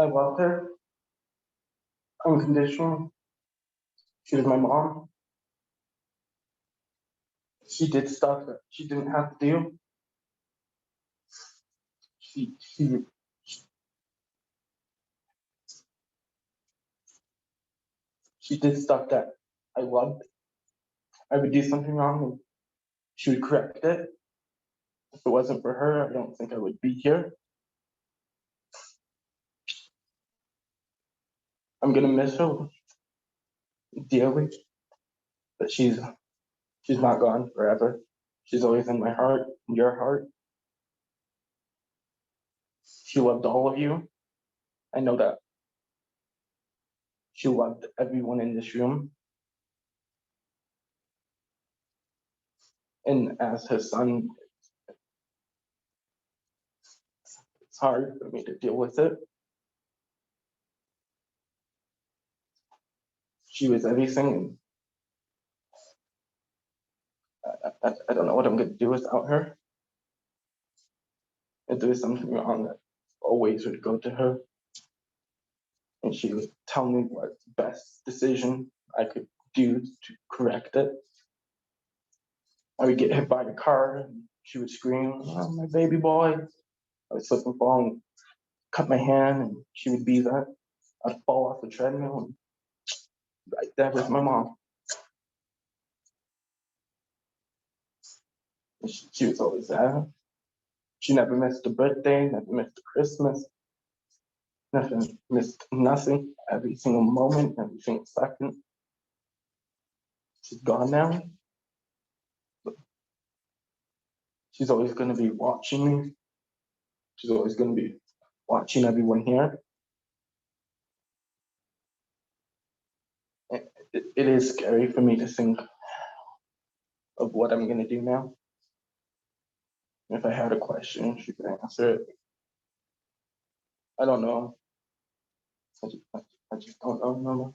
I loved her unconditionally. She was my mom. She did stuff that she didn't have to do. She did stuff that I loved. I would do something wrong and she would correct it. If it wasn't for her, I don't think I would be here. I'm gonna miss her dearly, but she's not gone forever. She's always in my heart, in your heart. She loved all of you. I know that. She loved everyone in this room. And as her son, it's hard for me to deal with it. She was everything. I don't know what I'm gonna do without her. If there was something wrong, I always would go to her. And she would tell me what the best decision I could do to correct it. I would get hit by a car and she would scream, "Oh, my baby boy." I would slip and fall and cut my hand and she would be there. I'd fall off the treadmill and right there with my mom. And she was always there. She never missed a birthday, never missed a Christmas, never missed nothing. Every single moment, every single second. She's gone now. But she's always gonna be watching me. She's always gonna be watching everyone here. It is scary for me to think of what I'm gonna do now. If I had a question, she could answer it. I don't know. I just don't know, Mama.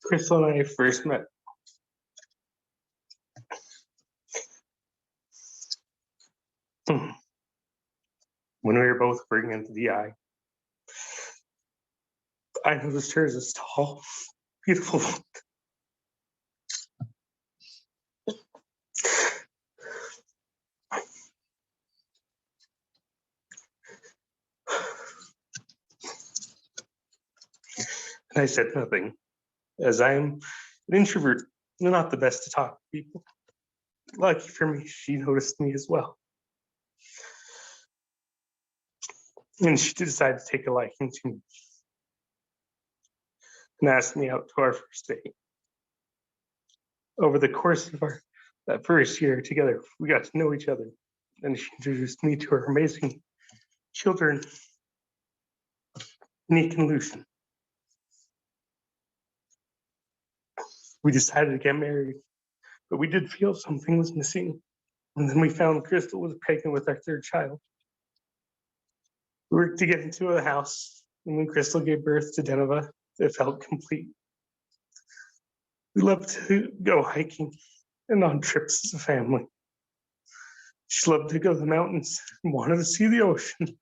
Crystal and I first met when we were both working at the DI. I noticed her as a tall, beautiful woman. And I said nothing, as I am an introvert, not the best to talk to people. Lucky for me, she noticed me as well. And she decided to take a liking to me and asked me out to our first date. Over the course of that first year together, we got to know each other, and she introduced me to her amazing children, Nick and Lucian. We decided to get married, but we did feel something was missing. And then we found Crystal was pregnant with our third child. We worked to get into a house, and when Crystal gave birth to Denevah, it felt complete. We loved to go hiking and on trips as a family. She loved to go to the mountains and wanted to see the ocean.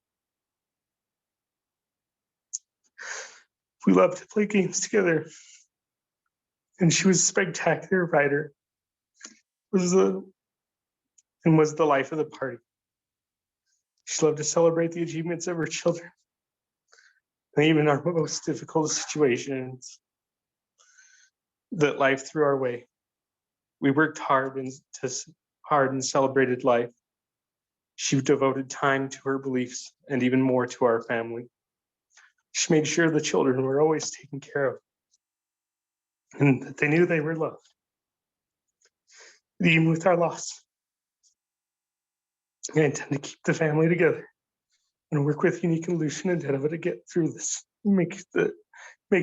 We loved to play games together, and she was a spectacular rider. Was the life of the party. She loved to celebrate the achievements of her children, and even our most difficult situations that life threw our way. We worked hard and celebrated life. She devoted time to her beliefs and even more to our family. She made sure the children were always taken care of and that they knew they were loved. even with our loss. I intend to keep the family together and work with Unique and Lucian and Denevah to get through this. Make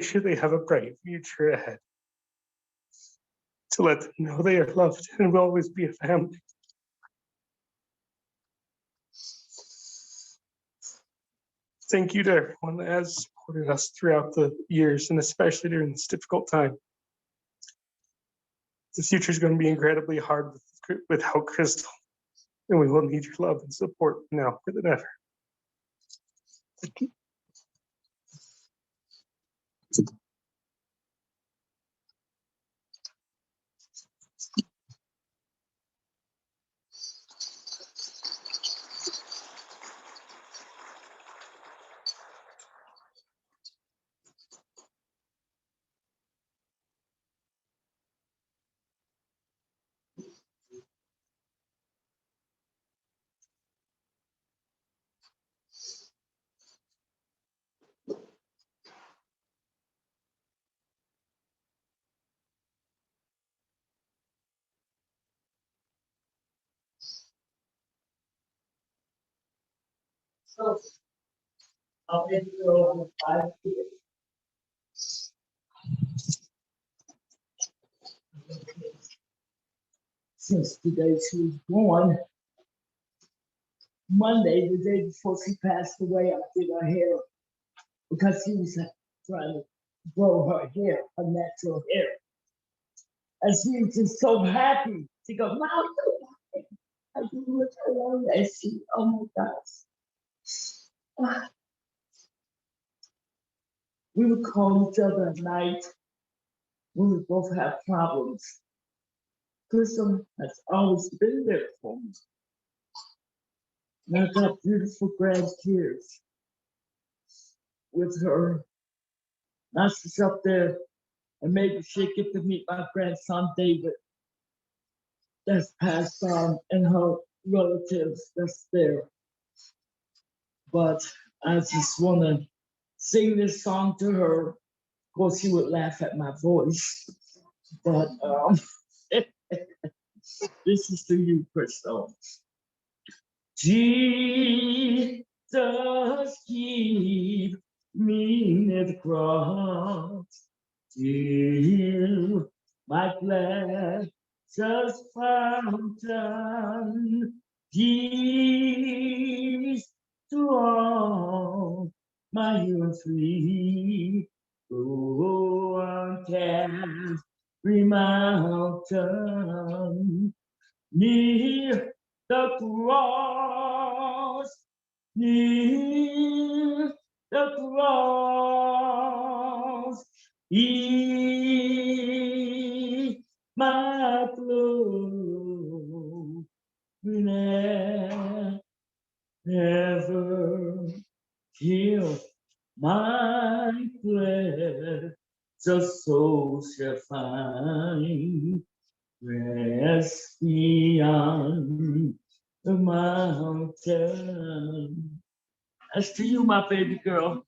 sure they have a bright future ahead. To let them know they are loved and will always be a family. Thank you to everyone that has supported us throughout the years, and especially during this difficult time. The future is going to be incredibly hard without Crystal, and we will need your love and support now more than ever. Thank you. So, I'll make you go over 5 years. Since the day she was born, Monday, the day before she passed away, I did her hair because she was trying to grow her hair, her natural hair. And she was just so happy. She goes, "Mom, I do look at her and she, oh my gosh." We would call each other at night when we both have problems. Crystal has always been there for me. And I got beautiful grandkids with her. Now she's up there, and maybe she'll get to meet my grandson David that's passed on and her relatives that's there. But I just want to sing this song to her. Of course, she would laugh at my voice, but this is to you, Crystal. Jesus, keep me near the cross, till my precious fountain, peace to all my human free. Go on, Calvary Mountain, near the cross, near the cross, He, my glory, never kill my precious soul shall find rest beyond the mountain. That's to you, my baby girl.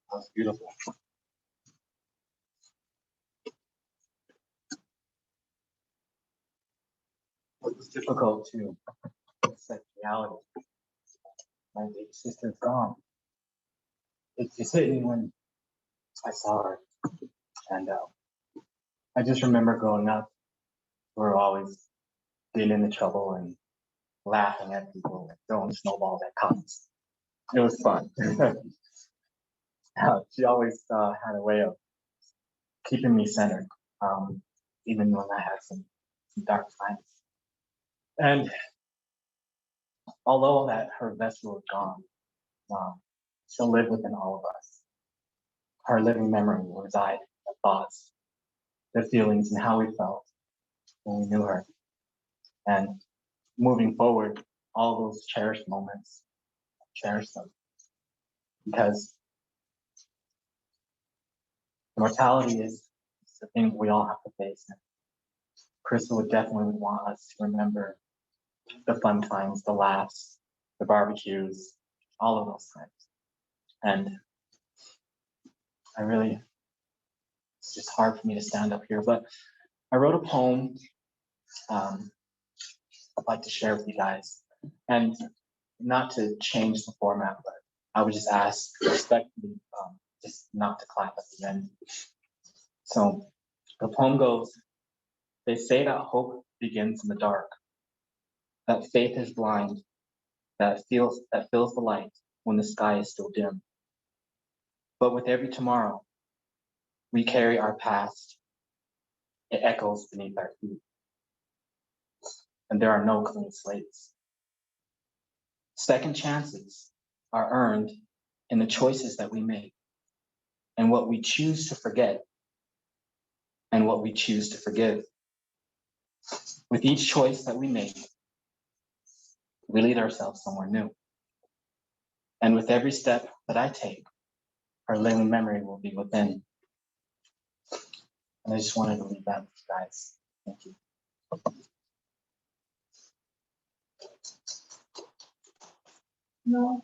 That's beautiful. It was difficult to accept reality. My big sister's gone. It just hit me when I saw her. And I just remember growing up, we were always getting into trouble and laughing at people, and throwing snowballs at cops. It was fun. She always had a way of keeping me centered, even when I had some dark times. And although that her vessel is gone, she'll live within all of us. Her living memory will reside in the thoughts, the feelings, and how we felt when we knew her. And moving forward, all those cherished moments, cherish them. Because mortality is the thing we all have to face. And Crystal would definitely want us to remember the fun times, the laughs, the barbecues, all of those times. And it's just hard for me to stand up here, but I wrote a poem I'd like to share with you guys. And not to change the format, but I would just ask respectfully just not to clap at the end. So the poem goes, they say that hope begins in the dark, that faith is blind, that fills the light when the sky is still dim. But with every tomorrow, we carry our past. It echoes beneath our feet. And there are no clean slates. Second chances are earned in the choices that we make and what we choose to forget and what we choose to forgive. With each choice that we make, we lead ourselves somewhere new. And with every step that I take, our living memory will be within. And I just wanted to leave that with you guys. Thank you. No.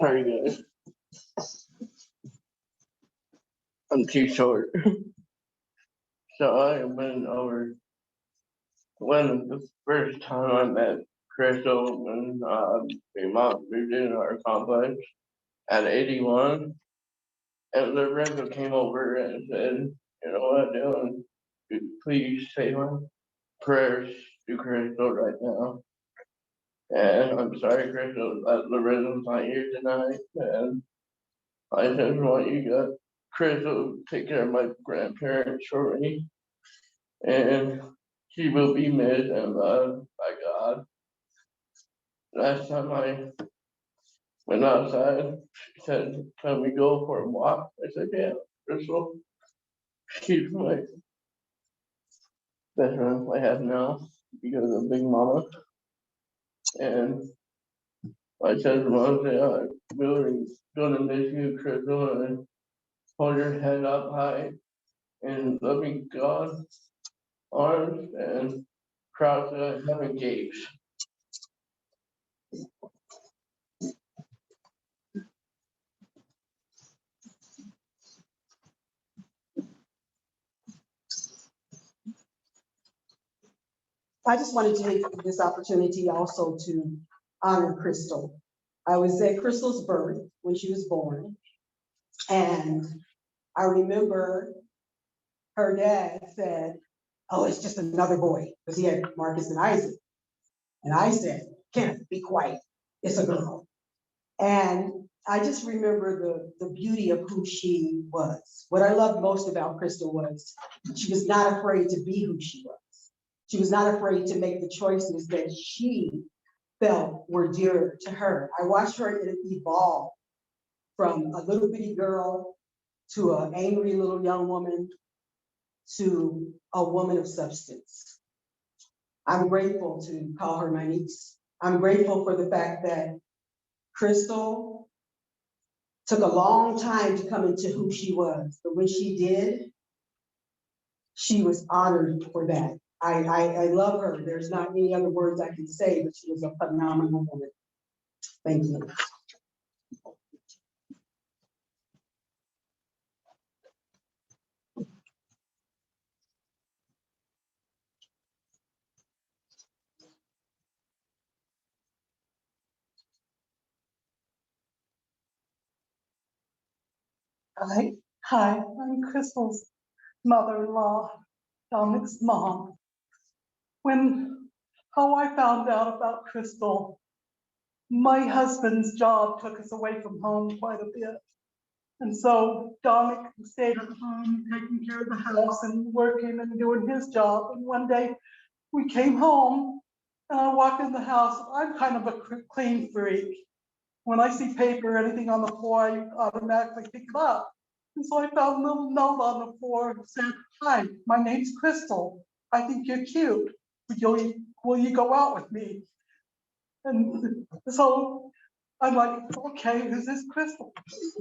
Sorry guys, I'm too short. So I went over when the first time I met Crystal when my mom moved into our complex at 81, and the rental came over and said, you know what, Dylan, please say my prayers to Crystal right now. And I'm sorry, Crystal, that Loretta's not here tonight. And I just want you to, Crystal, take care of my grandparents for me. And she will be missed and loved by God. Last time I went outside, she said, can we go for a walk? I said, yeah, Crystal. She's my best friend I have now because of Big Mama. And I said, Mom, I'm really gonna miss you, Crystal, and hold your head up high in loving God's arms and cross the heaven gates. I just wanted to take this opportunity also to honor Crystal. I was at Crystal's birth when she was born, and I remember her dad said, oh, it's just another boy, because he had Marcus and Isaac. And I said, Kenneth, be quiet, it's a girl. And I just remember the beauty of who she was. What I loved most about Crystal was she was not afraid to be who she was. She was not afraid to make the choices that she felt were dear to her. I watched her evolve from a little bitty girl to an angry little young woman to a woman of substance. I'm grateful to call her my niece. I'm grateful for the fact that Crystal took a long time to come into who she was, but when she did, she was honored for that. I love her. There's not any other words I can say, but she was a phenomenal woman. Thank you. Hi, I'm Crystal's mother-in-law, Dominic's mom. How I found out about Crystal, my husband's job took us away from home quite a bit. And so Dominic stayed at home, taking care of the house and working and doing his job. And one day we came home and I walked in the house. I'm kind of a clean freak. When I see paper or anything on the floor, I automatically pick it up. And so I found a little note on the floor that said, "Hi, my name's Crystal. I think you're cute. Will you go out with me?" And so I'm like, "Okay, who's this Crystal?"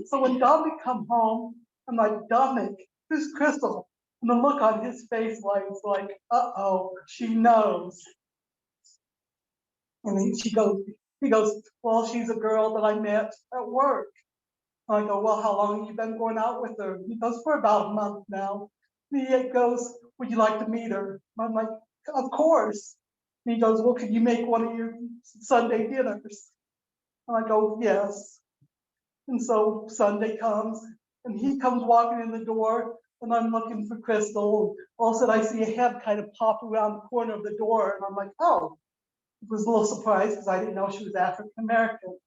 So when Dominic come home, I'm like, "Dominic, who's Crystal?" And the look on his face was like, "Uh-oh, she knows." And he goes, "Well, she's a girl that I met at work." I go, "Well, how long have you been going out with her?" He goes, "For about a month now." And he goes, "Would you like to meet her?" I'm like, "Of course." And he goes, "Well, could you make one of your Sunday dinners?" And I go, "Yes." And so Sunday comes and he comes walking in the door and I'm looking for Crystal. All of a sudden I see a head kind of pop around the corner of the door and I'm like, "Oh." I was a little surprised because I didn't know she was African American.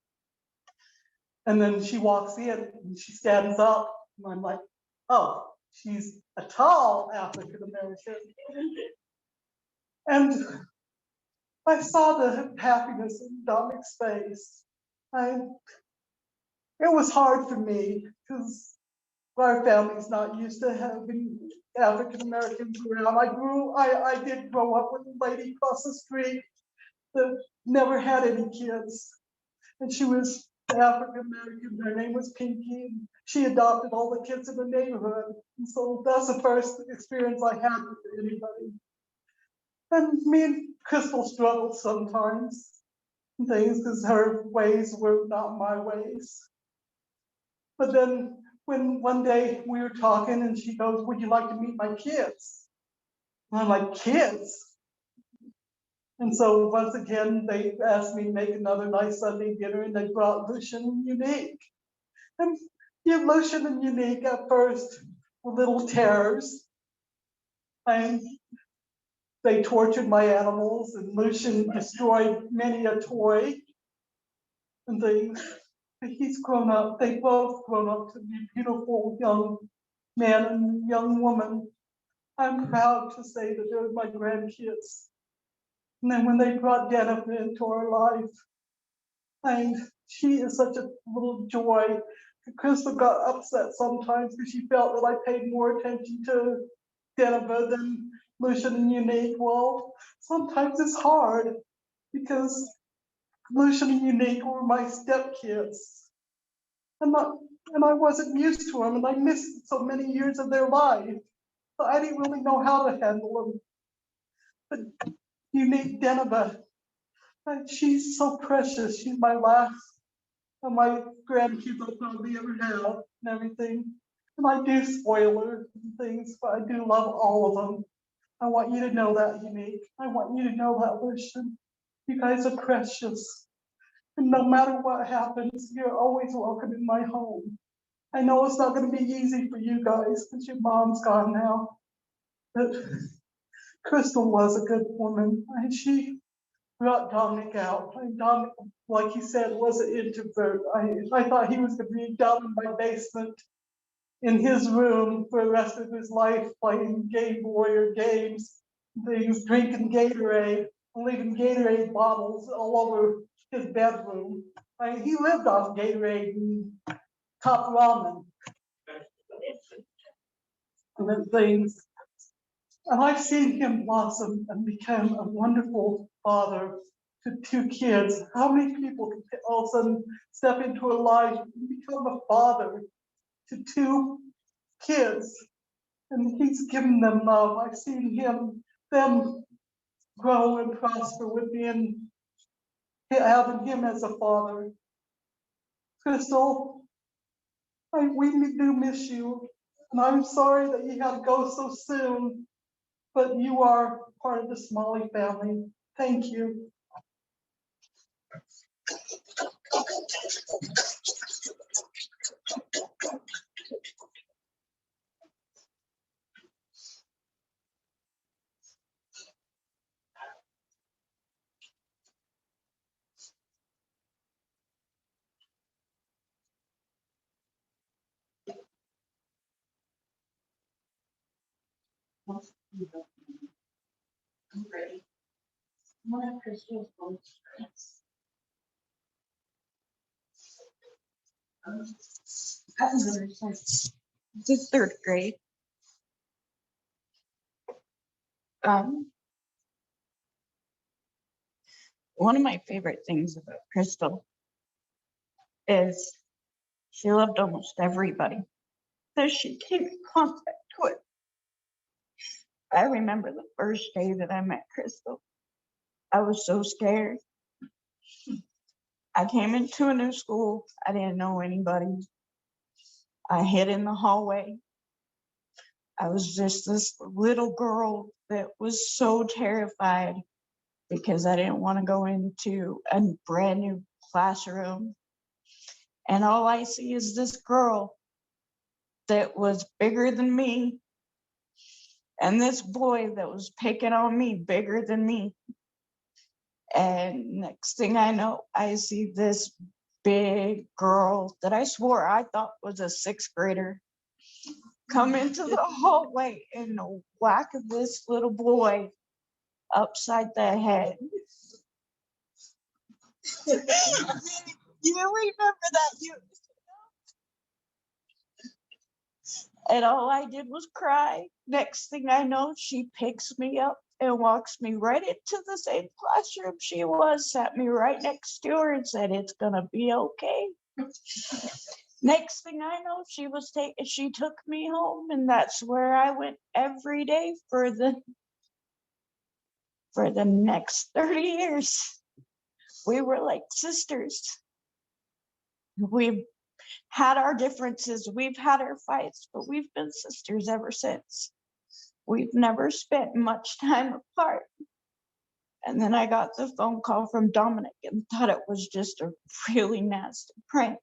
And then she walks in and she stands up and I'm like, "Oh, she's a tall African American." And I saw the happiness in Dominic's face. It was hard for me because our family's not used to having African Americans around. I did grow up with a lady across the street that never had any kids. And she was African American. Her name was Pinky. And she adopted all the kids in the neighborhood. And so that's the first experience I had with anybody. And me and Crystal struggled sometimes, things because her ways were not my ways. But then when one day we were talking and she goes, "Would you like to meet my kids?" And I'm like, "Kids?" And so once again, they asked me to make another nice Sunday dinner and they brought Lucian and Unique. And Lucian and Unique at first were little terrors. And they tortured my animals and Lucian destroyed many a toy and things. He's grown up, they both grown up to be beautiful young man and young woman. I'm proud to say that they're my grandkids. And then when they brought Denevah into our life, she is such a little joy. Crystal got upset sometimes because she felt that I paid more attention to Denevah than Lucian and Unique. Well, sometimes it's hard because Lucian and Unique were my stepkids. And I wasn't used to them, and I missed so many years of their life. So I didn't really know how to handle them. But Unique Denevah, she's so precious. She's my last of my grandkids I'll probably ever have and everything. And I do spoil her and things, but I do love all of them. I want you to know that, Unique. I want you to know that, Lucian. You guys are precious. And no matter what happens, you're always welcome in my home. I know it's not going to be easy for you guys because your mom's gone now. But Crystal was a good woman. And she brought Dominic out. And Dominic, like he said, was an introvert. I thought he was going to be down in my basement in his room for the rest of his life, playing Game Boy or games, things, drinking Gatorade, leaving Gatorade bottles all over his bedroom. He lived off Gatorade and top ramen and then things. And I've seen him blossom and become a wonderful father to two kids. How many people can all of a sudden step into a life and become a father to two kids? And he's given them love. I've seen them grow and prosper with having him as a father. Crystal, we do miss you. And I'm sorry that you had to go so soon, but you are part of the Smalley family. Thank you. I'm ready. One of Crystal's old friends. I've known her since the third grade. One of my favorite things about Crystal is she loved almost everybody that she came in contact with. I remember the first day that I met Crystal. I was so scared. I came into a new school. I didn't know anybody. I hid in the hallway. I was just this little girl that was so terrified because I didn't want to go into a brand new classroom. And all I see is this girl that was bigger than me, and this boy that was picking on me, bigger than me. And next thing I know, I see this big girl that I swore I thought was a sixth grader come into the hallway and whack this little boy upside the head. You remember that? And all I did was cry. Next thing I know, she picks me up and walks me right into the same classroom she was, sat me right next to her and said, "It's gonna be okay." Next thing I know, she took me home, and that's where I went every day for the next 30 years. We were like sisters. We've had our differences, we've had our fights, but we've been sisters ever since. We've never spent much time apart. And then I got the phone call from Domenic and thought it was just a really nasty prank.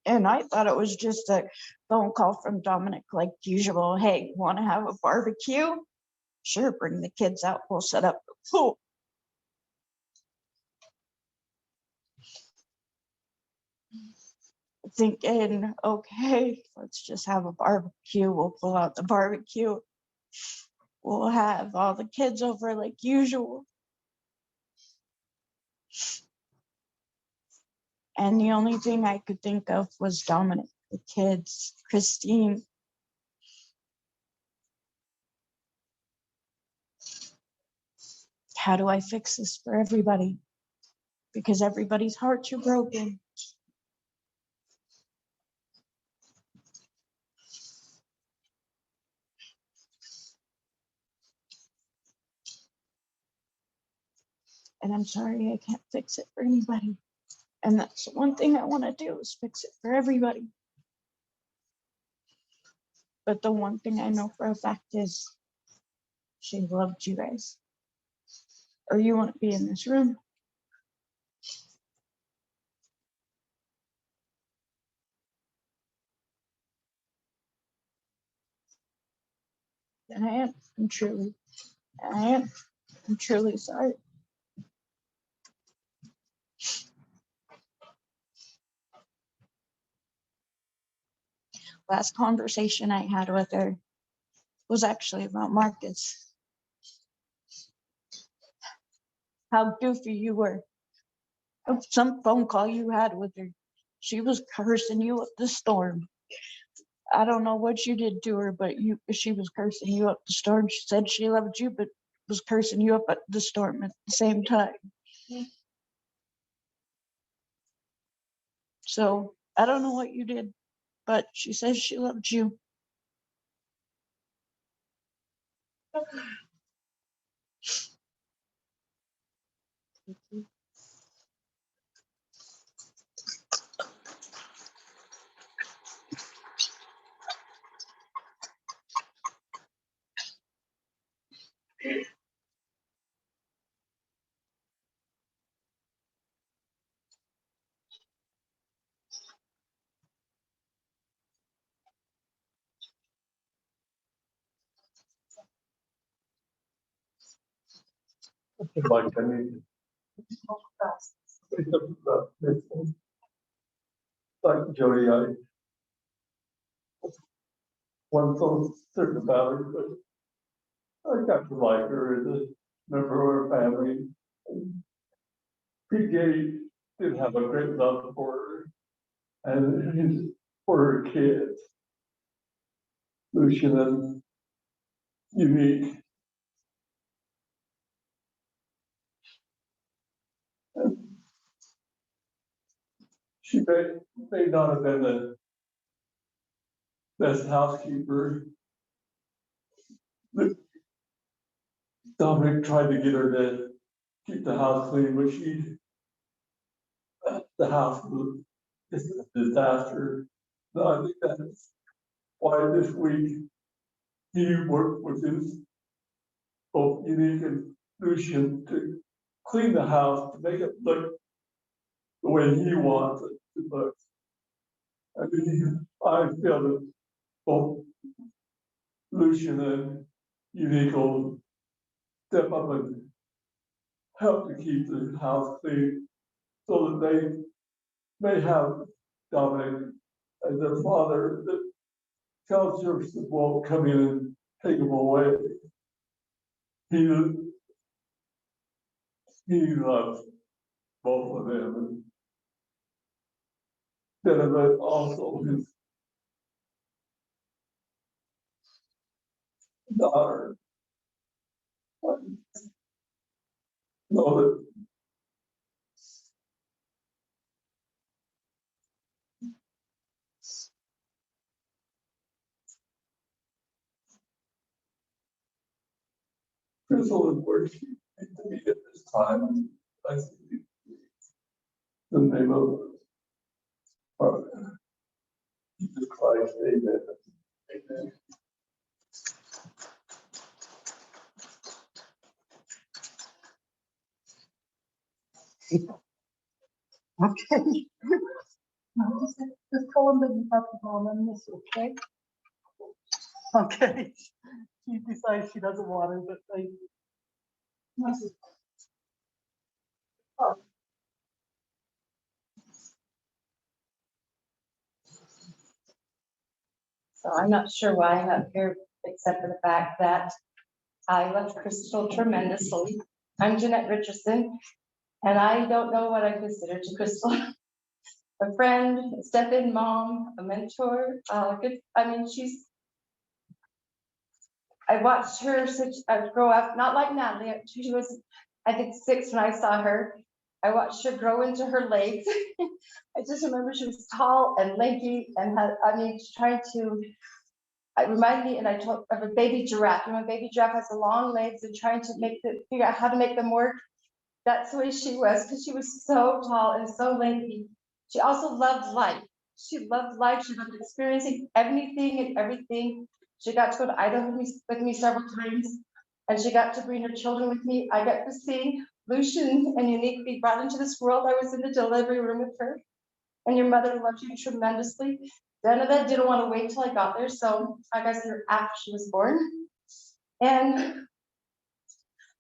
And I thought it was just a phone call from Domenic like usual. "Hey, want to have a barbecue? Sure, bring the kids out, we'll set up the pool." Thinking, okay, let's just have a barbecue. We'll pull out the barbecue. We'll have all the kids over like usual. And the only thing I could think of was Domenic, the kids, Christine. How do I fix this for everybody? Because everybody's hearts are broken. And I'm sorry I can't fix it for anybody. And that's the one thing I want to do is fix it for everybody. But the one thing I know for a fact is she loved you guys. Or you wouldn't be in this room. And I am. I'm truly sorry. Last conversation I had with her was actually about Marcus. How goofy you were. Of some phone call you had with her. She was cursing you up the storm. I don't know what you did to her, but she was cursing you up the storm. She said she loved you, but was cursing you up at the storm at the same time. So I don't know what you did, but she says she loved you. Like, I mean, like Jody, I one thought certain about her, but I got to like her as a member of our family. PJ did have a great love for her and for her kids, Lucian and Unique. She may not have been the best housekeeper. Dominic tried to get her to keep the house clean, but the house was just a disaster. So I think that's why this week he worked with his both Unique and Lucian to clean the house, to make it look the way he wants it to look. I mean, I feel that both Lucian and Unique will step up and help to keep the house clean so that they may have Dominic as their father that tells Jefferson won't come in and take him away. He loves both of them. And Denevah also his daughter. Know that Crystal and where she needs to be at this time. I see the name of Jesus Christ, amen. Amen. Okay. Just tell them that you have to go on this, okay? Okay. She decides she doesn't want it, but I. Oh. So I'm not sure why I'm up here, except for the fact that I love Crystal tremendously. I'm Jeanette Richardson, and I don't know what I consider to Crystal. A friend, a step-in mom, a mentor. I watched her grow up, not like Natalie. She was, I think, 6 when I saw her. I watched her grow into her legs. I just remember she was tall and lanky and had, trying to, it reminded me, and I told of a baby giraffe. You know, a baby giraffe has the long legs and trying to figure out how to make them work. That's the way she was, because she was so tall and so lanky. She also loved life. She loved life. She loved experiencing anything and everything. She got to go to Idaho with me several times, and she got to bring her children with me. I got to see Lucian and Unique be brought into this world. I was in the delivery room with her, and your mother loved you tremendously. Denevah didn't want to wait till I got there, so I got her after she was born. And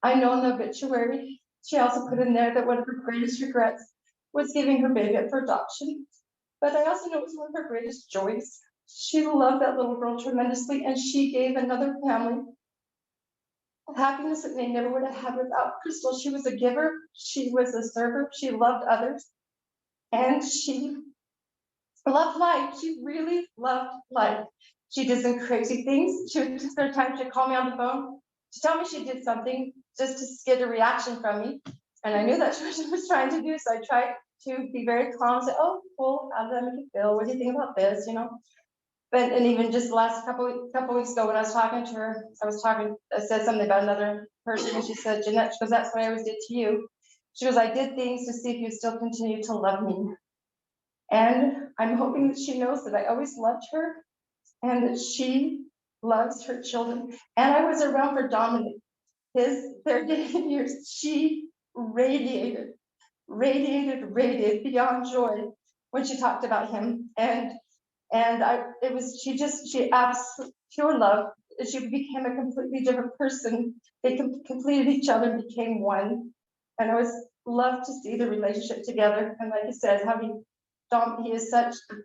I know in the obituary, she also put in there that one of her greatest regrets was giving her baby up for adoption. But I also know it was one of her greatest joys. She loved that little girl tremendously, and she gave another family happiness that they never would have had without Crystal. She was a giver, she was a server, she loved others, and she loved life. She really loved life. She did some crazy things. She would just there times she'd call me on the phone to tell me she did something just to get a reaction from me. And I knew that's what she was trying to do. So I tried to be very calm, say, oh, cool, how does that make you feel? What do you think about this? You know? But and even just the last couple weeks ago when I was talking to her, I said something about another person, and she said, Jeanette, she goes, that's what I always did to you. She goes, I did things to see if you still continue to love me. And I'm hoping that she knows that I always loved her and that she loves her children. And I was around for Dominic, their dating years. She radiated beyond joy when she talked about him. She absolutely pure love. She became a completely different person. They completed each other and became one. And I was loved to see the relationship together. And like I said,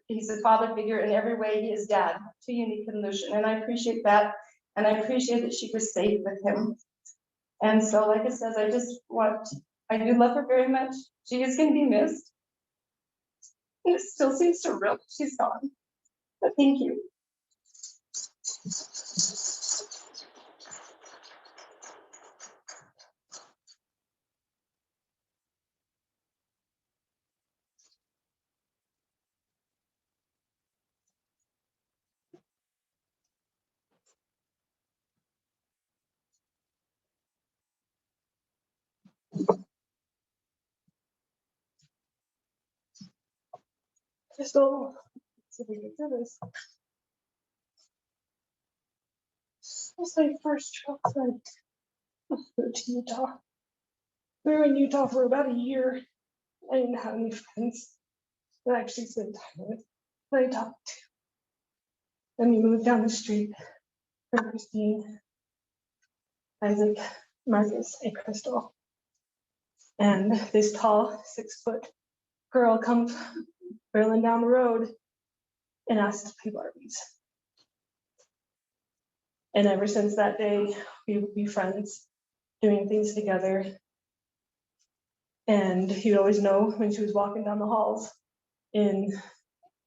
he's a father figure in every way. He is dad to Unique and Lucian, and I appreciate that. And I appreciate that she was safe with him. And so, like it says, I do love her very much. She is going to be missed. And it still seems surreal. She's gone. But thank you. Crystal, let's see if we can do this. This was my first trip to Utah. We were in Utah for about a year. I didn't have any friends that I actually spent time with, that I talked to. Then we moved down the street from Christine, Isaac, Marcus, and Crystal. And this tall 6-foot girl comes barreling down the road and asks to play Barbies. And ever since that day, we would be friends, doing things together. And you'd always know when she was walking down the halls in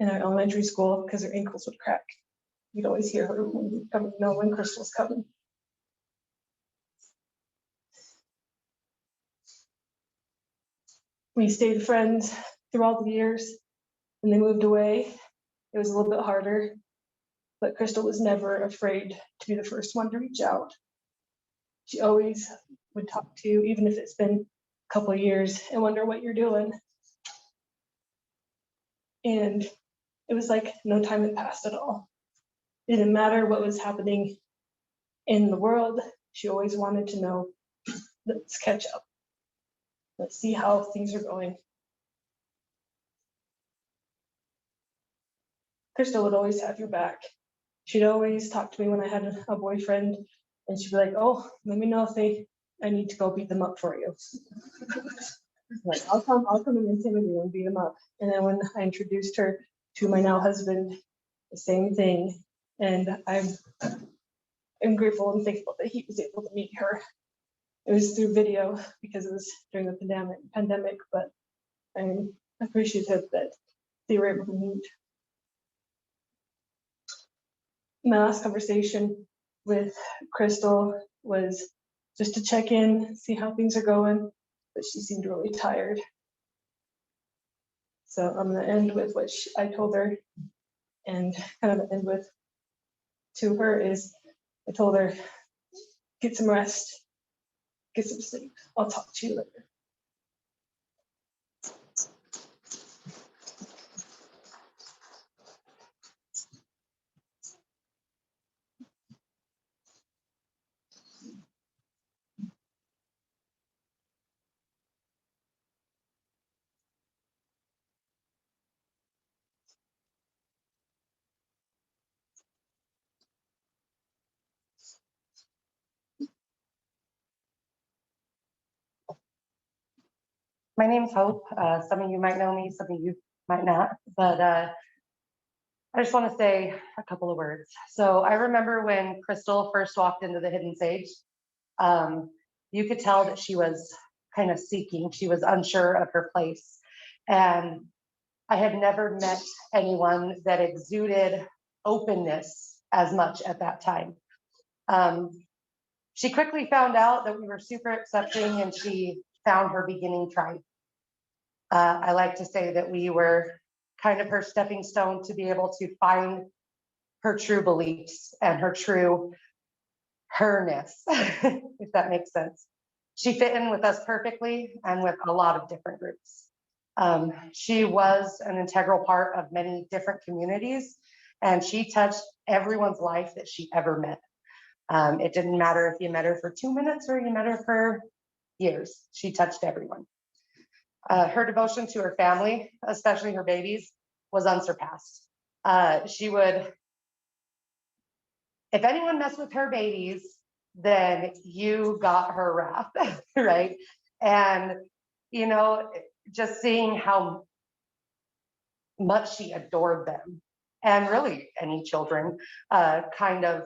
our elementary school, because her ankles would crack. You'd always hear her when you'd come, know when Crystal's coming. We stayed friends throughout the years. When they moved away, it was a little bit harder, but Crystal was never afraid to be the first one to reach out. She always would talk to you, even if it's been a couple of years, and wonder what you're doing. And it was like no time had passed at all. It didn't matter what was happening in the world. She always wanted to know, let's catch up. Let's see how things are going. Crystal would always have your back. She'd always talk to me when I had a boyfriend, and she'd be like, oh, let me know if I need to go beat them up for you. Like, I'll come and intimidate you and beat them up. And then when I introduced her to my now husband, the same thing. And I'm grateful and thankful that he was able to meet her. It was through video because it was during the pandemic, but I'm appreciative that they were able to meet. My last conversation with Crystal was just to check in, see how things are going, but she seemed really tired. So I'm gonna end with what I told her, and kind of end with to her is, I told her, get some rest, get some sleep. I'll talk to you later. My name's Hope. Some of you might know me, some of you might not, but I just want to say a couple of words. So I remember when Crystal first walked into the Hidden Sage, you could tell that she was kind of seeking. She was unsure of her place. And I had never met anyone that exuded openness as much at that time. She quickly found out that we were super accepting, and she found her beginning tribe. I like to say that we were kind of her stepping stone to be able to find her true beliefs and her true herness, if that makes sense. She fit in with us perfectly and with a lot of different groups. She was an integral part of many different communities, and she touched everyone's life that she ever met. It didn't matter if you met her for 2 minutes or you met her for years. She touched everyone. Her devotion to her family, especially her babies, was unsurpassed. She would, if anyone messed with her babies, then you got her wrath, right? And, you know, just seeing how much she adored them, and really any children, kind of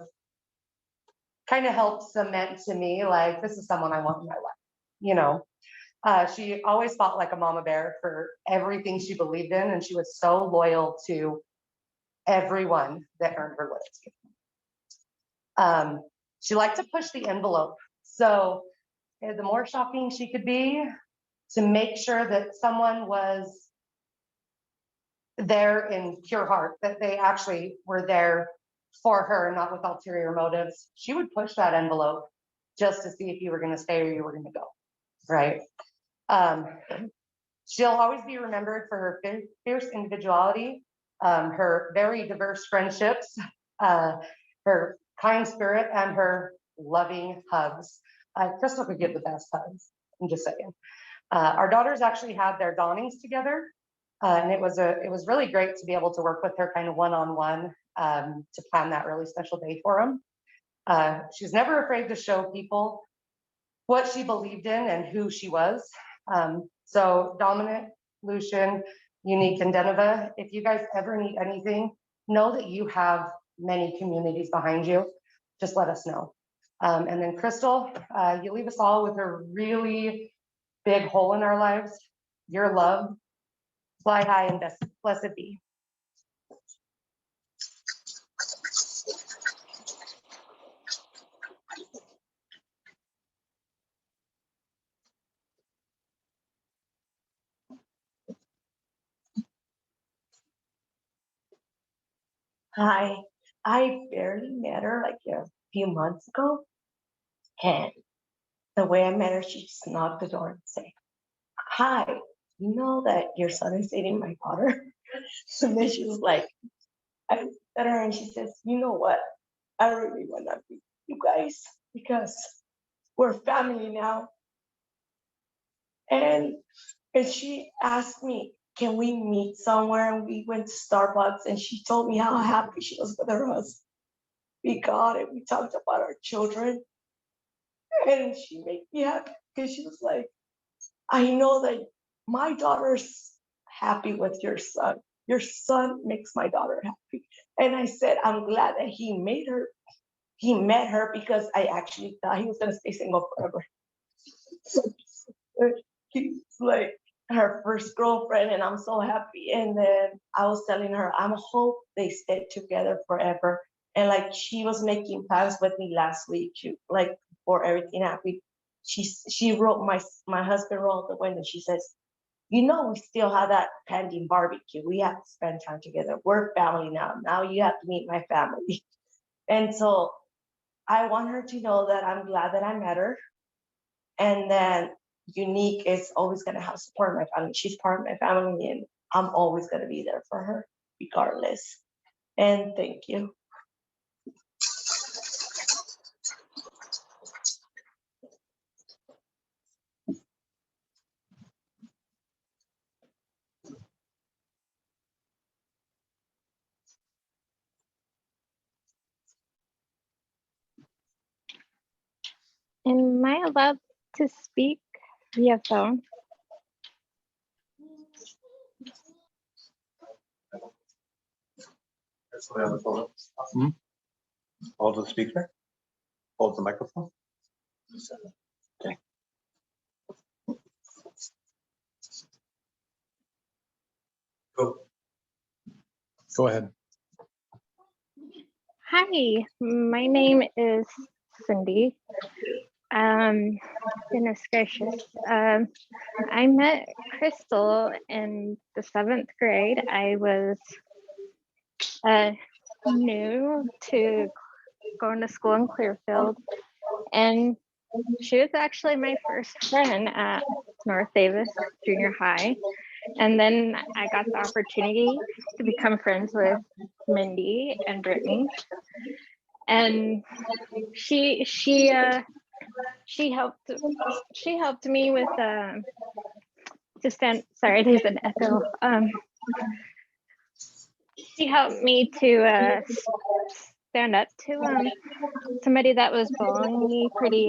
kind of helped cement to me, like, this is someone I want in my life, you know. She always fought like a mama bear for everything she believed in, and she was so loyal to everyone that earned her loyalty. She liked to push the envelope. So the more shocking she could be, to make sure that someone was there in pure heart, that they actually were there for her, not with ulterior motives. She would push that envelope just to see if you were going to stay or you were going to go, right? She'll always be remembered for her fierce individuality, her very diverse friendships, her kind spirit, and her loving hugs. Crystal could give the best hugs, I'm just saying. Our daughters actually had their dawnings together, and it was really great to be able to work with her kind of one-on-one to plan that really special day for them. She was never afraid to show people what she believed in and who she was. So Domenic, Lucian, Unique, and Denevah, if you guys ever need anything, know that you have many communities behind you. Just let us know. And then Crystal, you leave us all with a really big hole in our lives. Your love, fly high and blessed be. Hi, I barely met her like a few months ago. And the way I met her, she just knocked the door and said, "Hi, you know that your son is dating my daughter?" And then she was like, I looked at her and she says, "You know what? I really want to meet you guys because we're family now." And she asked me, "Can we meet somewhere?" And we went to Starbucks and she told me how happy she was with her husband. We got it. We talked about our children. And she made me happy because she was like, "I know that my daughter's happy with your son. Your son makes my daughter happy." And I said, "I'm glad that he met her because I actually thought he was gonna stay single forever." He's like her first girlfriend, and I'm so happy. And then I was telling her, I hope they stay together forever. And like she was making plans with me last week, like for everything happened. She wrote my husband rolled the window. She says, "You know, we still have that pending barbecue. We have to spend time together. We're family now. Now you have to meet my family." And so I want her to know that I'm glad that I met her. And then Unique is always going to have support in my family. She's part of my family, and I'm always going to be there for her regardless. And thank you. Am I allowed to speak via phone? Hold the speaker. Hold the microphone. Okay. Go ahead. Hi, my name is Cindy. Goodness gracious. I met Crystal in the 7th grade. I was new to going to school in Clearfield, and she was actually my first friend at North Davis Junior High. And then I got the opportunity to become friends with Mindy and Brittany. And she helped me with sorry, there's an echo. She helped me to stand up to somebody that was bullying me pretty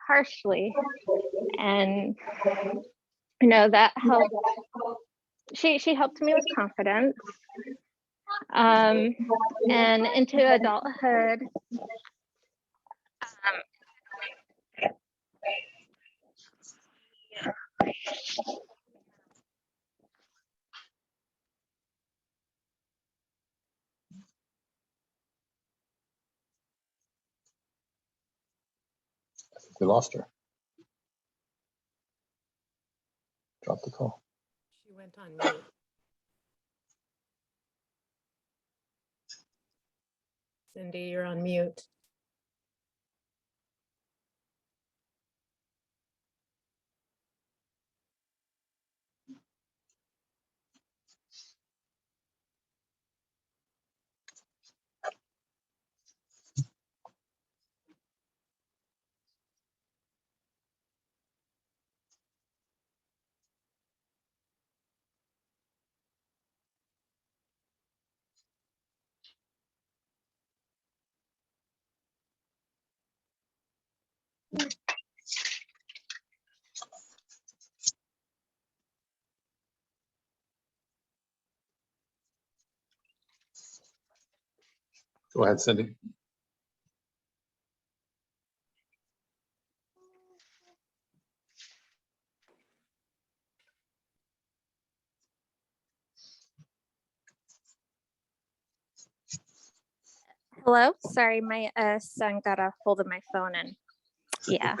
harshly, and you know that helped. She helped me with confidence, and into adulthood. I think we lost her. Drop the call. She went on mute. Cindy, you're on mute. Go ahead, Cindy. Hello, sorry, my son got a hold of my phone and yeah.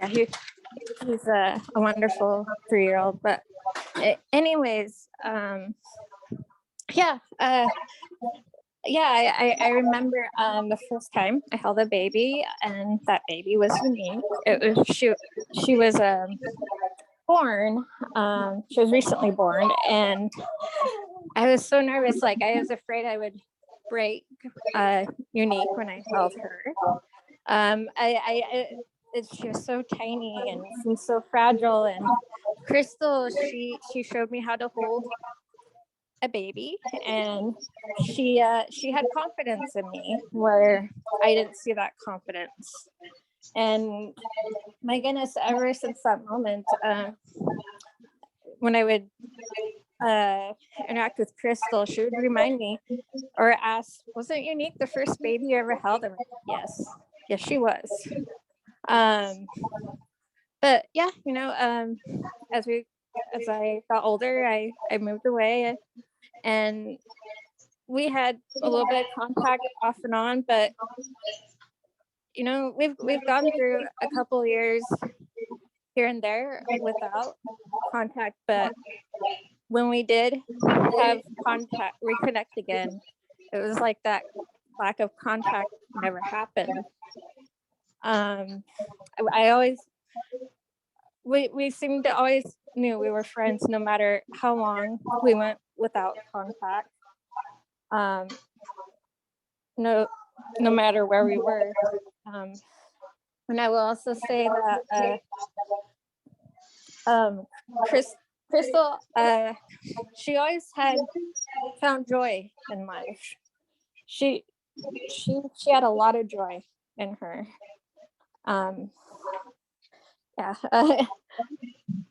Yeah, he's a wonderful 3-year-old, but anyways, yeah, I remember the first time I held a baby, and that baby was unique. It was she was born. She was recently born, and I was so nervous. Like I was afraid I would break Unique when I held her. She was so tiny and seemed so fragile. And Crystal, she showed me how to hold a baby, and she had confidence in me where I didn't see that confidence. And my goodness, ever since that moment, when I would interact with Crystal, she would remind me or ask, wasn't Unique the first baby you ever held? I'm like, yes, she was. But yeah, you know, as I got older, I moved away, and we had a little bit of contact off and on, but you know, we've gone through a couple years here and there without contact, but when we did have contact, reconnect again, it was like that lack of contact never happened. I always, we seemed to always knew we were friends no matter how long we went without contact. No matter where we were. And I will also say that Crystal, she always found joy in life. She had a lot of joy in her. Yeah.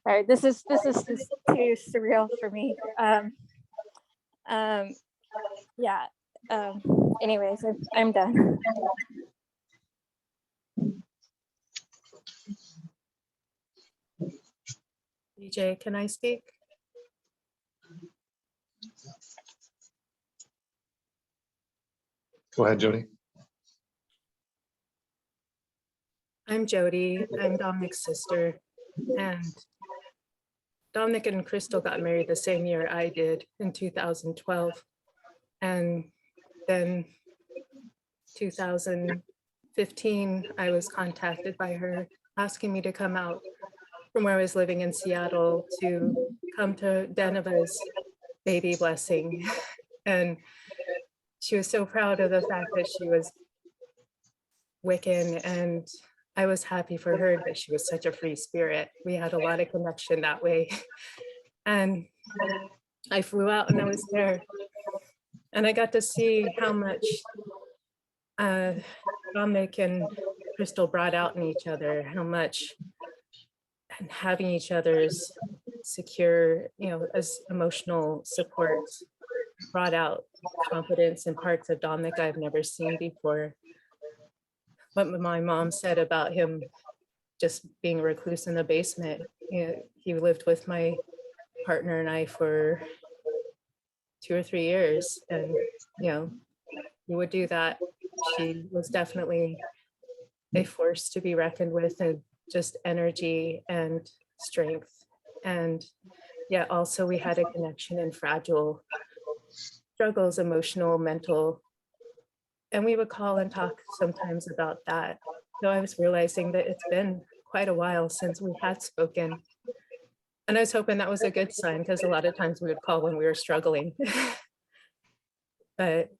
Sorry, this is just too surreal for me. Yeah. Anyways, I'm done. DJ, can I speak? Go ahead, Jody. I'm Jody. I'm Dominic's sister, and Domenic and Crystal got married the same year I did in 2012, and then 2015 I was contacted by her asking me to come out from where I was living in Seattle to come to Denevah's baby blessing. And she was so proud of the fact that she was Wiccan, and I was happy for her that she was such a free spirit. We had a lot of connection that way. And I flew out and I was there, and I got to see how much Domenic and Crystal brought out in each other, how much and having each other's secure, you know, as emotional support brought out confidence in parts of Domenic I've never seen before. What my mom said about him just being a recluse in the basement. He lived with my partner and I for 2 or 3 years, and he would do that. She was definitely a force to be reckoned with, and just energy and strength. And yet also we had a connection in fragile struggles, emotional, mental, and we would call and talk sometimes about that. So I was realizing that it's been quite a while since we had spoken. And I was hoping that was a good sign, because a lot of times we would call when we were struggling. But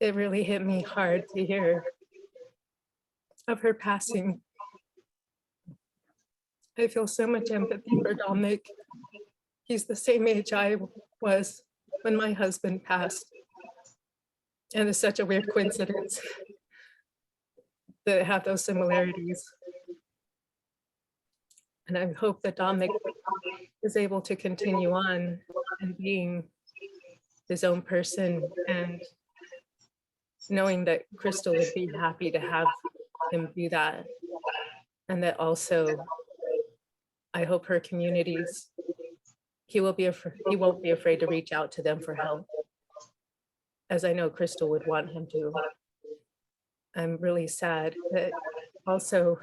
it really hit me hard to hear of her passing. I feel so much empathy for Domenic. He's the same age I was when my husband passed. And it's such a weird coincidence that have those similarities. And I hope that Domenic is able to continue on and being his own person, and knowing that Crystal would be happy to have him do that. And that also, I hope her communities, he won't be afraid to reach out to them for help, as I know Crystal would want him to. I'm really sad that also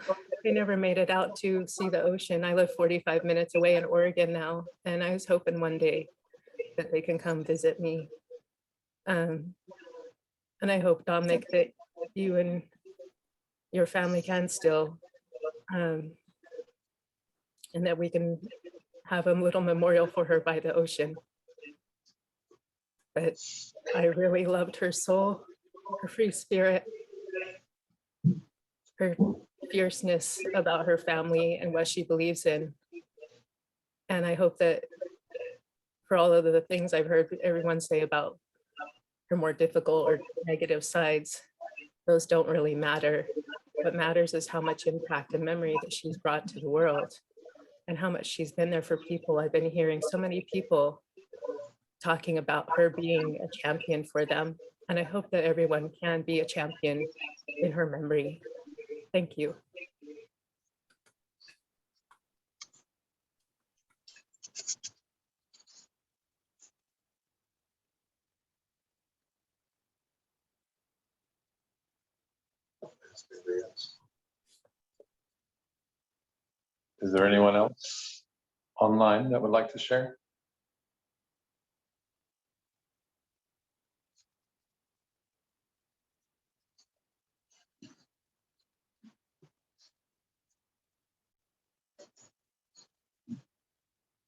I never made it out to see the ocean. I live 45 minutes away in Oregon now, and I was hoping one day that they can come visit me. And I hope, Domenic, that you and your family can still, and that we can have a little memorial for her by the ocean. But I really loved her soul, her free spirit, her fierceness about her family and what she believes in. And I hope that for all of the things I've heard everyone say about her more difficult or negative sides, those don't really matter. What matters is how much impact and memory that she's brought to the world, and how much she's been there for people. I've been hearing so many people talking about her being a champion for them. And I hope that everyone can be a champion in her memory. Thank you. Is there anyone else online that would like to share?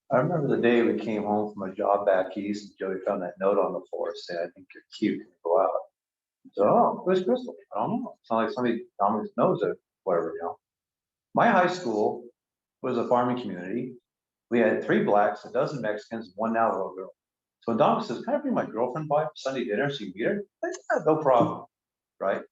I remember the day we came home from a job back east, and Joey found that note on the floor saying, "I think you're cute, can you go out?" So, oh, where's Crystal? I don't know. It's not like somebody Dominic knows it, whatever, My high school was a farming community. We had 3 blacks, a dozen Mexicans, 1 Navajo girl. So when Dominic says, "Can I bring my girlfriend by for Sunday dinner so you can meet her?" I said, "Yeah, no problem," right?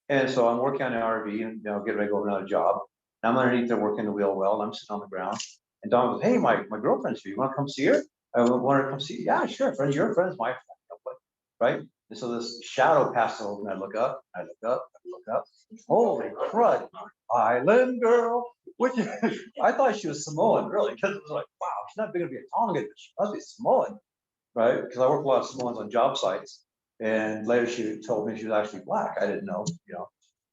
And so I'm working on an RV and getting ready to go for another job. And I'm underneath there working the wheel well, and I'm sitting on the ground. And Don goes, "Hey, my girlfriend's here. You want to come see her?" I want her to come see you. "Yeah, sure, friend. Your friend's my friend," right? And so this shadow passes over, and I look up, I look up, I look up. Holy crud! Island girl. Which I thought she was Samoan, really, because it was like, wow, she's not big enough to be a Tongan, but she must be Samoan, right? Because I work with a lot of Samoans on job sites. And later she told me she was actually black. I didn't know,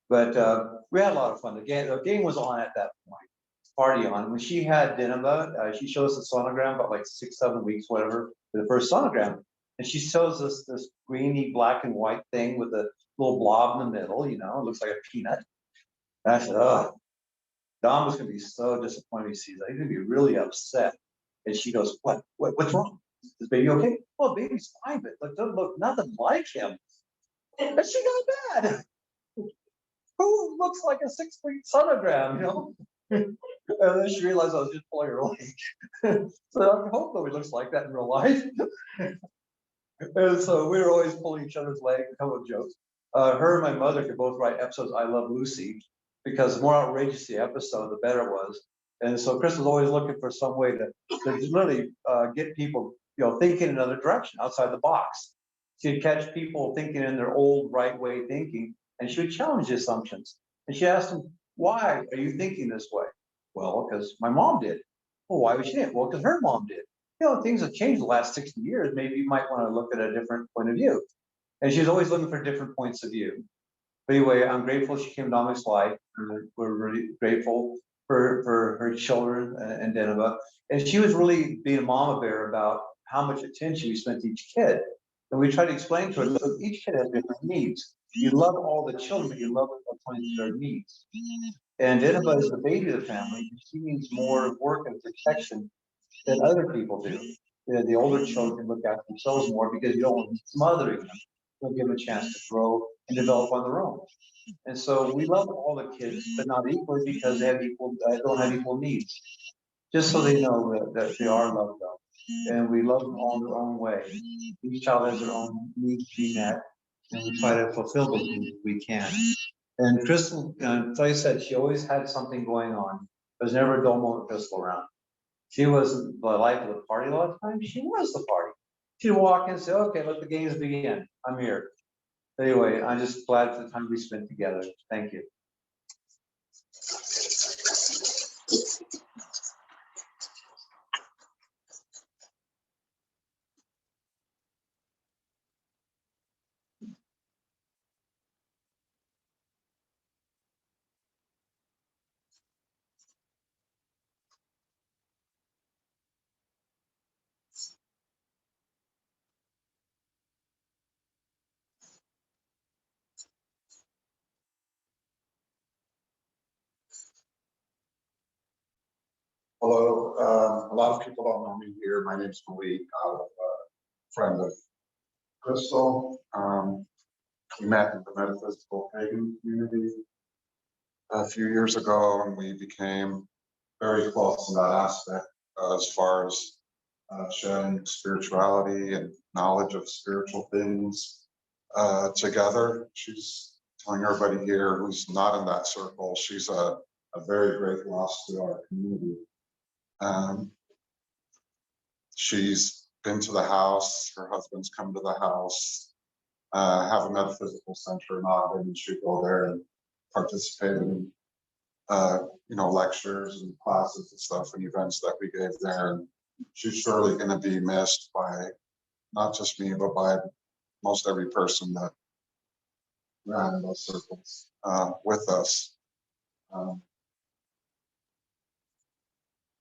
But we had a lot of fun. The game was on at that point, party on. When she had Denevah, she showed us the sonogram about like 6, 7 weeks, whatever, for the first sonogram. And she shows us this greeny black and white thing with a little blob in the middle, it looks like a peanut. And I said, oh, Dom was going to be so disappointed when he sees that. He's going to be really upset. And she goes, what's wrong? Is baby okay? "Oh, baby's fine, but doesn't look nothing like him." And she got mad. Who looks like a 6-week sonogram, And then she realized I was just pulling her leg. So I hope nobody looks like that in real life. And so we were always pulling each other's leg, a couple of jokes. Her and my mother could both write episodes, "I Love Lucy," because the more outrageous the episode, the better it was. And so Chris was always looking for some way to really get people, thinking in another direction outside the box. She'd catch people thinking in their old right way thinking, and she would challenge the assumptions. And she asked them, Why are you thinking this way? Well, because my mom did. Well, why was she doing it? Well, because her mom did. You know, things have changed the last 60 years. Maybe you might want to look at a different point of view. And she's always looking for different points of view. But anyway, I'm grateful she came to Dominic's life. We're really grateful for her children and Denevah. And she was really being a mama bear about how much attention we spent to each kid. And we tried to explain to her that each kid has different needs. You love all the children, but you love according to their needs. And Denevah is the baby of the family. She needs more work and protection than other people do. You know, the older children can look after themselves more because you don't want to smother them. You'll give them a chance to grow and develop on their own. And so we love all the kids, but not equally because they have don't have equal needs. Just so they know that they are loved up. And we love them all in their own way. Each child has their own needs to be met, and we try to fulfill those needs if we can. And Crystal, like I said, she always had something going on. There's never a dull moment with Crystal around. She wasn't the life of the party a lot of times. She was the party. She'd walk in and say, okay, let the games begin. I'm here. Anyway, I'm just glad for the time we spent together. Thank you. Hello, a lot of people don't know me here. My name's Malik. I'm a friend of Crystal. We met in the metaphysical pagan community a few years ago, and we became very close in that aspect as far as sharing spirituality and knowledge of spiritual things together. She's telling everybody here who's not in that circle, she's a very great loss to our community. She's been to the house, her husband's come to the house, have a metaphysical center in Ogden, and she'd go there and participate in, lectures and classes and stuff and events that we gave there. And she's surely going to be missed by not just me, but by most every person that ran in those circles with us.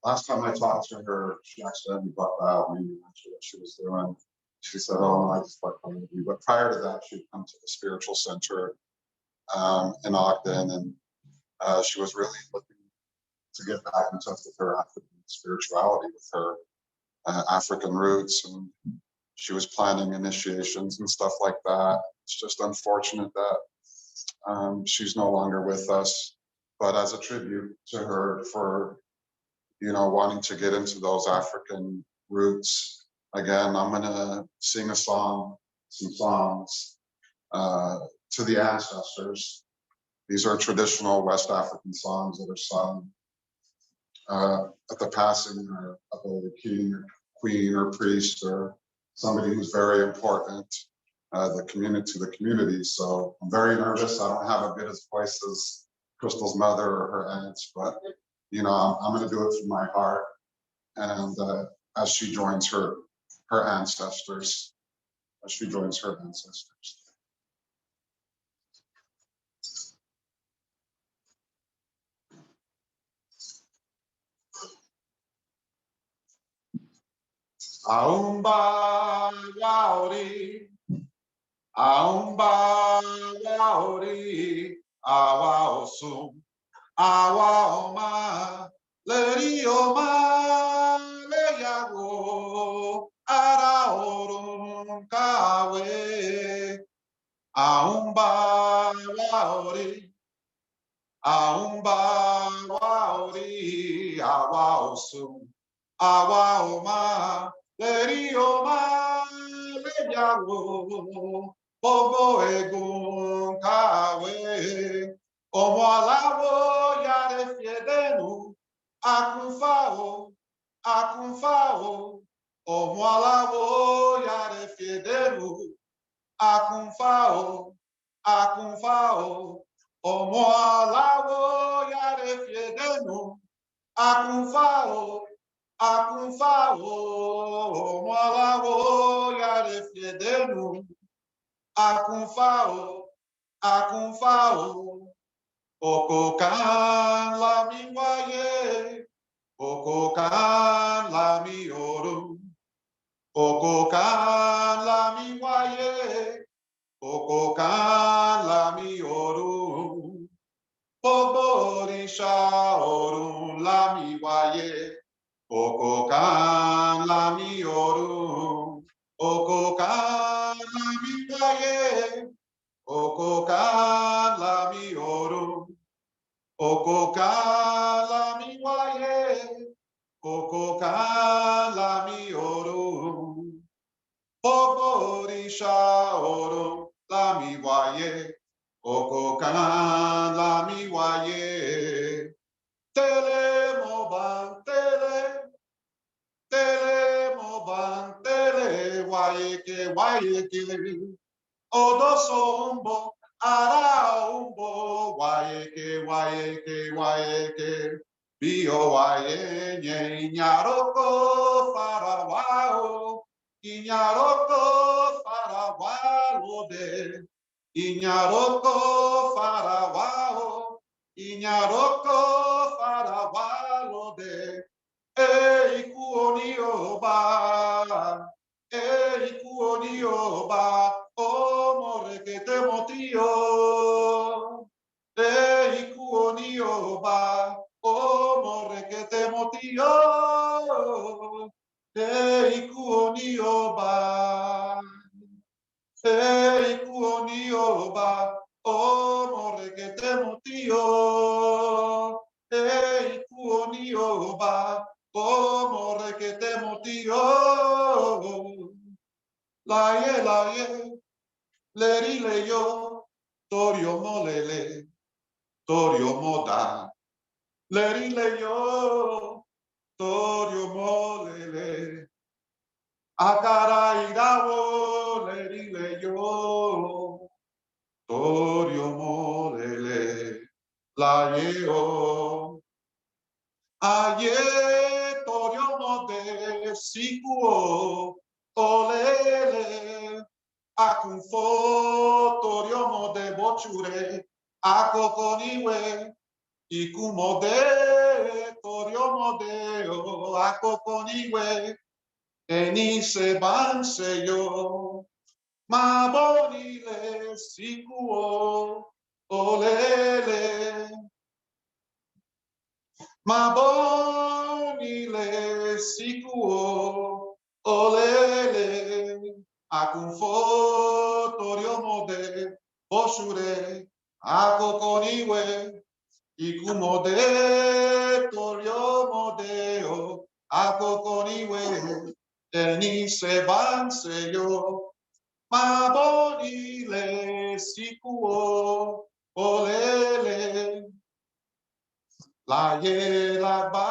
Last time I talked to her, she accidentally bucked out when you mentioned what she was doing. She said, oh, I just bucked out with you. But prior to that, she'd come to the spiritual center in Ogden, and she was really looking to get back in touch with her African spirituality, with her African roots. And she was planning initiations and stuff like that. It's just unfortunate that she's no longer with us. But as a tribute to her for wanting to get into those African roots. Again, I'm gonna sing some songs to the ancestors. These are traditional West African songs that are sung at the passing of a king or queen or priest or somebody who's very important to the community. So I'm very nervous. I don't have a good as voice as Crystal's mother or her aunts, but I'm going to do it from my heart, and as she joins her ancestors, Aumba Yauri, Aumba Yauri, Awa Osum. Awa oma, leri oma, leyago, ara orun kawe. Aumba waori, awa osum. Awa oma, leri oma, leyago, bobo egun kawe. Omo alawo yare fiedenu, akunfao. Omo alawo yare fiedenu, akunfao. Omoalawo yare fiedenu, akunfao, omoalawo yare fiedenu, akunfao, okokan la miwaye, okokan la mioru, okokan la miwaye, okokan la mioru. Oborisha orun lami waye, okokan lami orun, okokan lami waye, okokan lami orun, okokan lami waye, okokan lami orun, oborisha orun lami waye. Okokan lami waye, tele moban tele waye ke, odoso umbo, ara umbo, waye ke, bio waye nye, inyaroko farawao, inyaroko farawao de. Inyaroko farawao, inyaroko farawao de, ikuoni oba, o morekete motio, ikuoni oba, o morekete motio, ikuoni oba. Ikuoni oba, o morekete motio. Ikuoni oba, o morekete motio. Laye, leri leyo, torio molele, torio moda. Leri leyo, torio molele. Akara irawo, leri leyo. Torio molele, la yeo. Aye, torio mode, sikuo, olele. Akunfo, torio mode, bochure, akokoniwe. Ikumode, torio mode, akokoniwe. Enise banse yo. Ma bonile sikuo olele. Ma bonile sikuo olele. Akunfo torio mode oshure akokoniwe. Ikumode torio modeo akokoniwe. Eni se banse yo. Ma bonile sikuo olele. La ye la ba.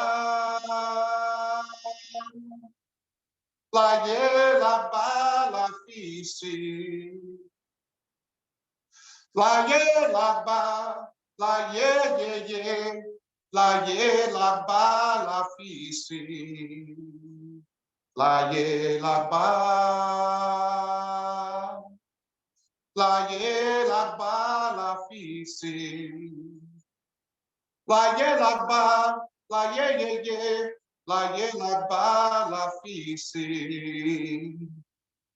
La ye la ba la fisi. La ye la ba. La ye. La ye la ba la fisi. La ye la ba. La ye la ba la fisi. La ye la ba, la ye, la ye la ba la fisi.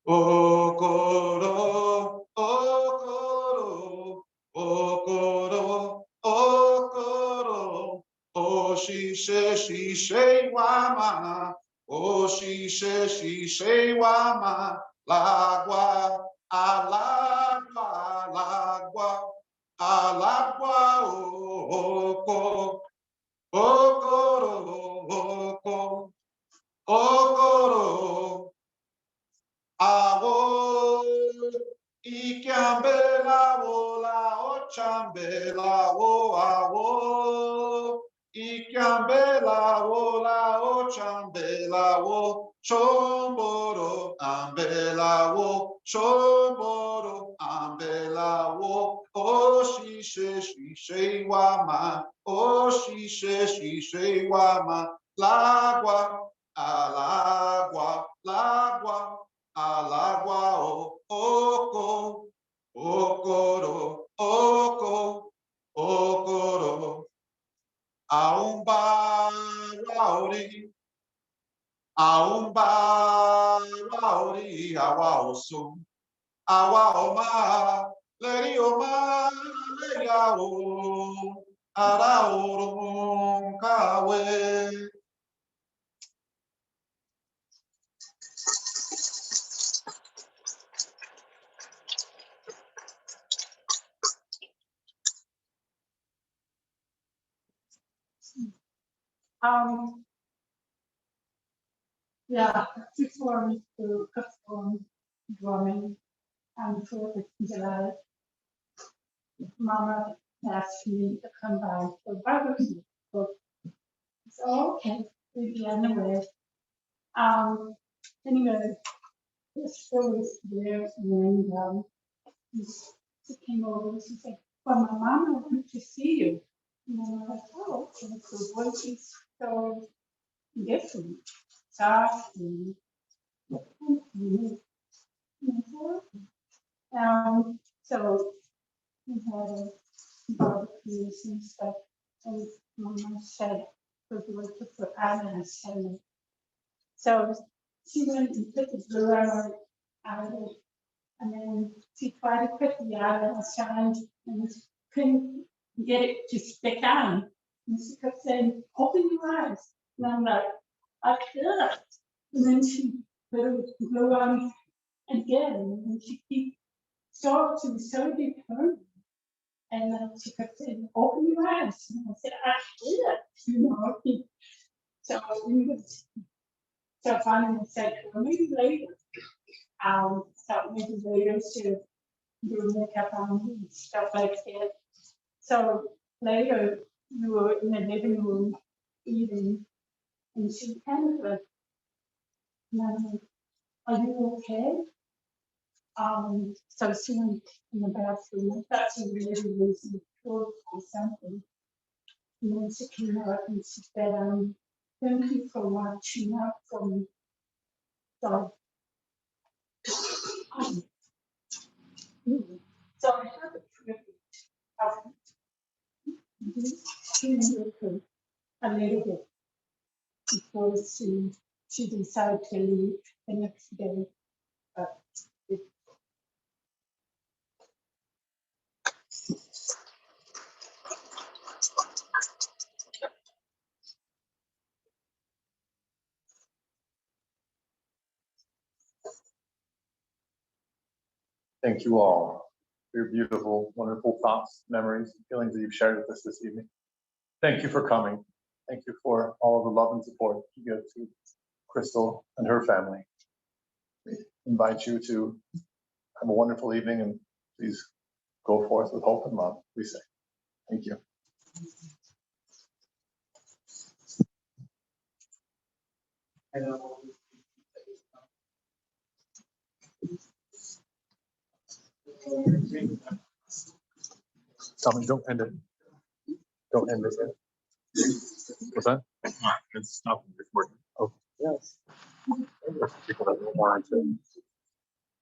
O coro, o coro, o coro, o coro, o shishe wama, o shishe wama, l'agua, al agua, okoro, awo, ikiambela wola, ochambela wo, awo, ikiambela wola, ochambela wo, chomboro, ambela wo, chomboro, ambela Mandela wo, oh she say wa ma, oh she say wa ma, l'agua, alagua, l'agua, alagua, oh, oko, okoro, oko, okoro, aumba, raori, aumba, raori, awa osu. Awa oma, leri oma, leya o, ara orum kawe. Yeah, before we do perform drumming and for July, Mama asked me to come by for barbecue. So, okay, we began away. Anyway, this still was there and she came over and she said, well, my mama wanted to see you. And I was like, oh, okay, so what is so different? Soft and so we had a barbecues and stuff, and Mama said, we're going to put onions in it. So she went and put the blue onion out of it, and then she tried to put the onions on, and couldn't get it to stick on. And she kept saying, open your eyes. And I'm like, I can't. And then she put it blue on again, and she keep so she was so determined. And then she kept saying, open your eyes. And I said, I can't, you know. So we was so finally I said, well, maybe later. So maybe later to do makeup on and stuff like that. So later we were in the living room eating, and she kind of like, are you okay? So she went in the bathroom. I thought she really was in the pool or something. And then she came out and she said, thank you for watching out for me. So, so I have a privilege of being with her a little bit before she decided to leave the next day. But Thank you all for your beautiful, wonderful thoughts, memories, feelings that you've shared with us this evening. Thank you for coming. Thank you for all of the love and support you give to Crystal and her family. We invite you to have a wonderful evening, and please go forth with hope and love, we say. Thank you. Tommy, don't end it. Don't end it yet. What's that? It's not recording. Oh, yes. People that want to.